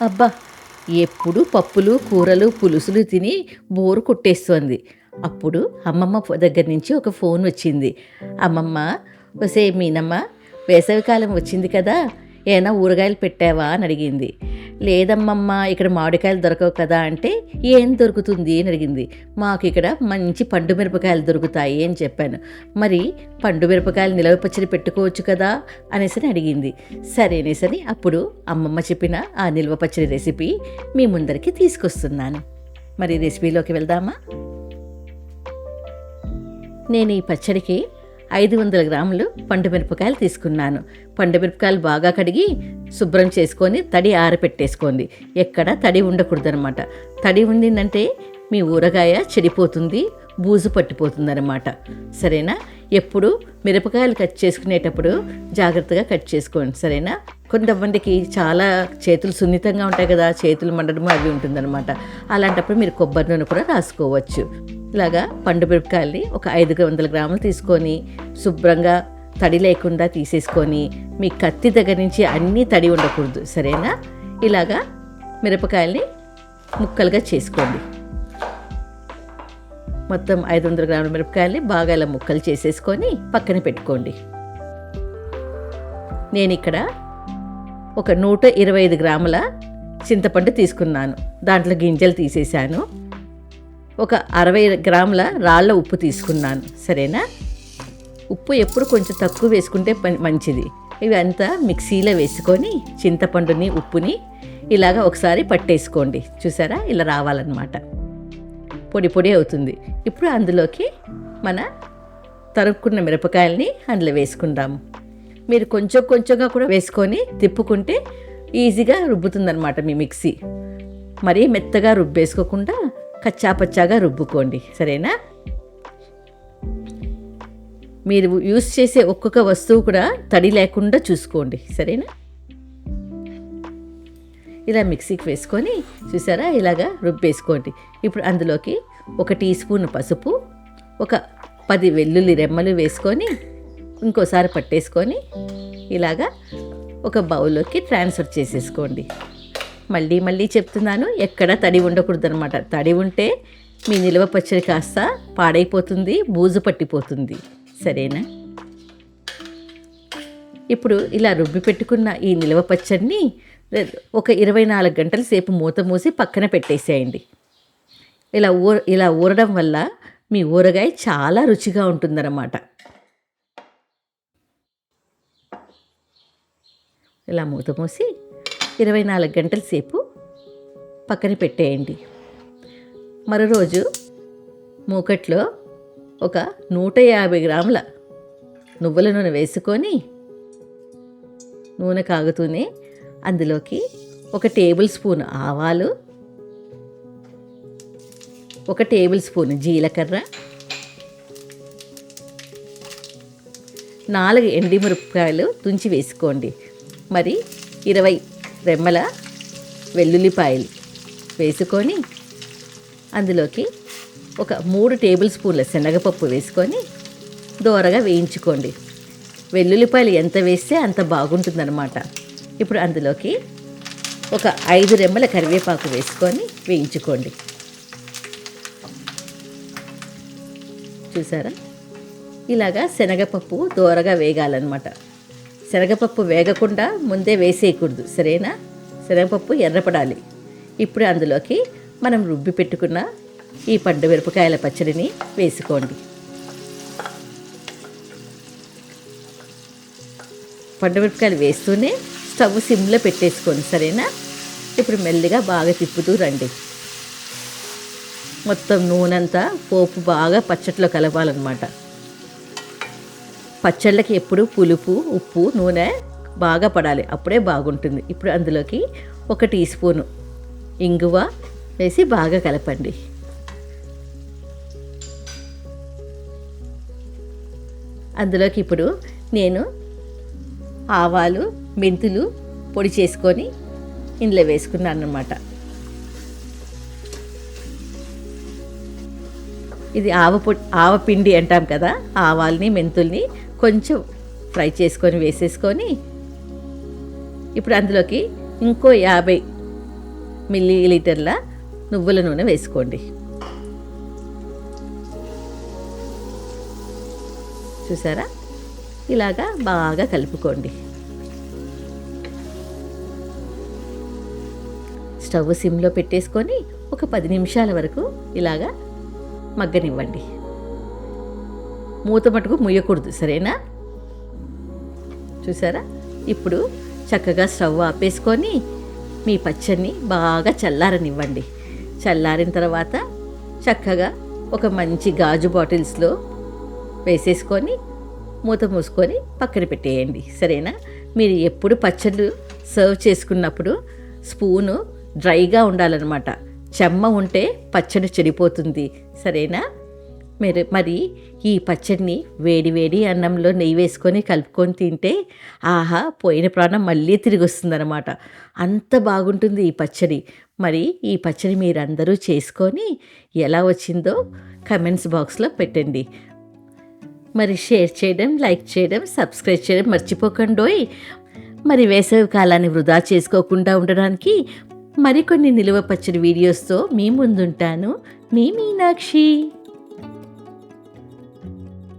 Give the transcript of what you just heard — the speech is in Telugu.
అబ్బా! ఎప్పుడు పప్పులు, కూరలు, పులుసులు తిని బోర్ కొట్టేస్తోంది. అప్పుడు అమ్మమ్మ దగ్గర నుంచి ఒక ఫోన్ వచ్చింది. అమ్మమ్మ, ఒసేయ్ మీనమ్మ, వేసవికాలం వచ్చింది కదా! ఏమైనా ఊరగాయలు పెట్టావా అని అడిగింది. లేదమ్మమ్మ, ఇక్కడ మామిడికాయలు దొరకవు కదా అంటే, ఏం దొరుకుతుంది అని అడిగింది. మాకు ఇక్కడ మంచి పండు మిరపకాయలు దొరుకుతాయి అని చెప్పాను. మరి పండు మిరపకాయలు నిలవ పచ్చడి పెట్టుకోవచ్చు కదా అనేసి అడిగింది. సరే అనేసని అప్పుడు అమ్మమ్మ చెప్పిన ఆ నిల్వ పచ్చడి రెసిపీ మీ ముందరికి తీసుకొస్తున్నాను. మరి రెసిపీలోకి వెళ్దామా? నేను ఈ పచ్చడికి 500 గ్రాములు పండు మిరపకాయలు తీసుకున్నాను. పండు మిరపకాయలు బాగా కడిగి శుభ్రం చేసుకొని తడి ఆరపెట్టేసుకోండి. ఎక్కడ తడి ఉండకూడదనమాట. తడి ఉండిందంటే మీ ఊరగాయ చెడిపోతుంది, బూజు పట్టిపోతుందన్నమాట. సరేనా? ఎప్పుడు మిరపకాయలు కట్ చేసుకునేటప్పుడు జాగ్రత్తగా కట్ చేసుకోండి. సరేనా? కొంతమందికి చాలా చేతులు సున్నితంగా ఉంటాయి కదా, చేతులు మండడం అవి ఉంటుందన్నమాట. అలాంటప్పుడు మీరు కొబ్బరి నూనె కూడా రాసుకోవచ్చు. ఇలాగా పండు మిరపకాయల్ని ఒక 500 గ్రాములు తీసుకొని శుభ్రంగా తడి లేకుండా తీసేసుకొని, మీ కత్తి దగ్గర నుంచి అన్నీ తడి ఉండకూడదు. సరేనా? ఇలాగా మిరపకాయల్ని ముక్కలుగా చేసుకోండి. మొత్తం 500 గ్రాముల మిరపకాయల్ని బాగా ఇలా ముక్కలు చేసేసుకొని పక్కన పెట్టుకోండి. నేను ఇక్కడ ఒక 125 గ్రాముల చింతపండు తీసుకున్నాను. దాంట్లో గింజలు తీసేసాను. ఒక 60 గ్రాముల రాళ్ళ ఉప్పు తీసుకున్నాను. సరేనా? ఉప్పు ఎప్పుడు కొంచెం తక్కువ వేసుకుంటే మంచిది. ఇవి అంతా మిక్సీలో వేసుకొని చింతపండుని, ఉప్పుని ఇలాగ ఒకసారి పట్టేసుకోండి. చూసారా? ఇలా రావాలన్నమాట. పొడి పొడి అవుతుంది. ఇప్పుడు అందులోకి మన తరుక్కున్న మిరపకాయల్ని అందులో వేసుకుందాము. మీరు కొంచెం కొంచెంగా కూడా వేసుకొని తిప్పుకుంటే ఈజీగా రుబ్బుతుందన్నమాట మీ మిక్సీ. మరీ మెత్తగా రుబ్బేసుకోకుండా కచ్చాపచ్చాగా రుబ్బుకోండి. సరేనా? మీరు యూస్ చేసే ఒక్కొక్క వస్తువు కూడా తడి లేకుండా చూసుకోండి. సరేనా? ఇలా మిక్సీకి వేసుకొని చూసారా? ఇలాగా రుబ్బేసుకోండి. ఇప్పుడు అందులోకి 1 టీ స్పూన్ పసుపు, ఒక 10 వెల్లుల్లి రెమ్మలు వేసుకొని ఇంకోసారి పట్టేసుకొని ఇలాగా ఒక బౌల్లోకి ట్రాన్స్ఫర్ చేసేసుకోండి. మళ్ళీ మళ్ళీ చెప్తున్నాను, ఎక్కడ తడి ఉండకూడదు అనమాట. తడి ఉంటే మీ నిల్వ పచ్చడి కాస్త పాడైపోతుంది, బూజు పట్టిపోతుంది. సరేనా? ఇప్పుడు ఇలా రుబ్బి పెట్టుకున్న ఈ నిల్వ పచ్చడిని ఒక 24 గంటల సేపు మూత మూసి పక్కన పెట్టేసేయండి. ఇలా ఊరడం వల్ల మీ ఊరగాయ చాలా రుచిగా ఉంటుందన్నమాట. ఇలా మూత మూసి 24 గంటల సేపు పక్కన పెట్టేయండి. మరో రోజు మూకట్లో ఒక 150 గ్రాముల నువ్వుల నూనె వేసుకొని, నూనె కాగుతూనే అందులోకి 1 టేబుల్ స్పూన్ ఆవాలు, 1 టేబుల్ స్పూన్ జీలకర్ర, 4 ఎండుమిరపకాయలు తుంచి వేసుకోండి. మరి 20 రెమ్మల వెల్లుల్లిపాయలు వేసుకొని అందులోకి ఒక 3 టేబుల్ స్పూన్ల శనగపప్పు వేసుకొని దోరగా వేయించుకోండి. వెల్లుల్లిపాయలు ఎంత వేస్తే అంత బాగుంటుందన్నమాట. ఇప్పుడు అందులోకి ఒక 5 రెమ్మల కరివేపాకు వేసుకొని వేయించుకోండి. చూసారా? ఇలాగా శనగపప్పు దోరగా వేగాలన్నమాట. శనగపప్పు వేగకుండా ముందే వేసేయకూడదు. సరేనా? శనగపప్పు ఎర్రపడాలి. ఇప్పుడు అందులోకి మనం రుబ్బి పెట్టుకున్న ఈ పండు మిరపకాయల పచ్చడిని వేసుకోండి. పండు మిరపకాయలు వేస్తూనే స్టవ్ సిమ్లో పెట్టేసుకోండి. సరేనా? ఇప్పుడు మెల్లిగా బాగా తిప్పుతూ రండి. మొత్తం నూనెంతా పోపు బాగా పచ్చట్లో కలపాలన్నమాట. పచ్చళ్ళకి ఎప్పుడు పులుపు, ఉప్పు, నూనె బాగా పడాలి, అప్పుడే బాగుంటుంది. ఇప్పుడు అందులోకి 1 టీ స్పూను ఇంగువ వేసి బాగా కలపండి. అందులోకి ఇప్పుడు నేను ఆవాలు, మెంతులు పొడి చేసుకొని ఇందులో వేసుకున్నాను అన్నమాట. ఇది ఆవపిండి అంటాం కదా, ఆవాల్ని మెంతుల్ని కొంచెం ఫ్రై చేసుకొని వేసేసుకొని ఇప్పుడు అందులోకి ఇంకో 50 మిల్లీలీటర్ల నువ్వుల నూనె వేసుకోండి. చూసారా, ఇలాగా బాగా కలుపుకోండి. స్టవ్ సిమ్లో పెట్టేసుకొని ఒక 10 నిమిషాల వరకు ఇలాగా మగ్గనివ్వండి. మూత మటుకు ముయ్యకూడదు, సరేనా? చూసారా, ఇప్పుడు చక్కగా స్టవ్ ఆపేసుకొని మీ పచ్చడిని బాగా చల్లారనివ్వండి. చల్లారిన తర్వాత చక్కగా ఒక మంచి గాజు బాటిల్స్లో వేసేసుకొని మూత మూసుకొని పక్కన పెట్టేయండి, సరేనా? మీరు ఎప్పుడు పచ్చళ్ళు సర్వ్ చేసుకున్నప్పుడు స్పూను డ్రైగా ఉండాలన్నమాట. చెమ్మ ఉంటే పచ్చడి చెడిపోతుంది, సరేనా? మరి ఈ పచ్చడిని వేడి వేడి అన్నంలో నెయ్యి వేసుకొని కలుపుకొని తింటే ఆహా, పోయిన ప్రాణం మళ్ళీ తిరిగి వస్తుందన్నమాట. అంత బాగుంటుంది ఈ పచ్చడి. మరి ఈ పచ్చడి మీరందరూ చేసుకొని ఎలా వచ్చిందో కమెంట్స్ బాక్స్లో పెట్టండి. మరి షేర్ చేయడం, లైక్ చేయడం, సబ్స్క్రైబ్ చేయడం మర్చిపోకండోయ్. మరి వేసవి కాలాన్ని వృధా చేసుకోకుండా ఉండడానికి మరికొన్ని నిలువ పచ్చడి వీడియోస్తో మీ ముందుంటాను. మీ మీనాక్షి.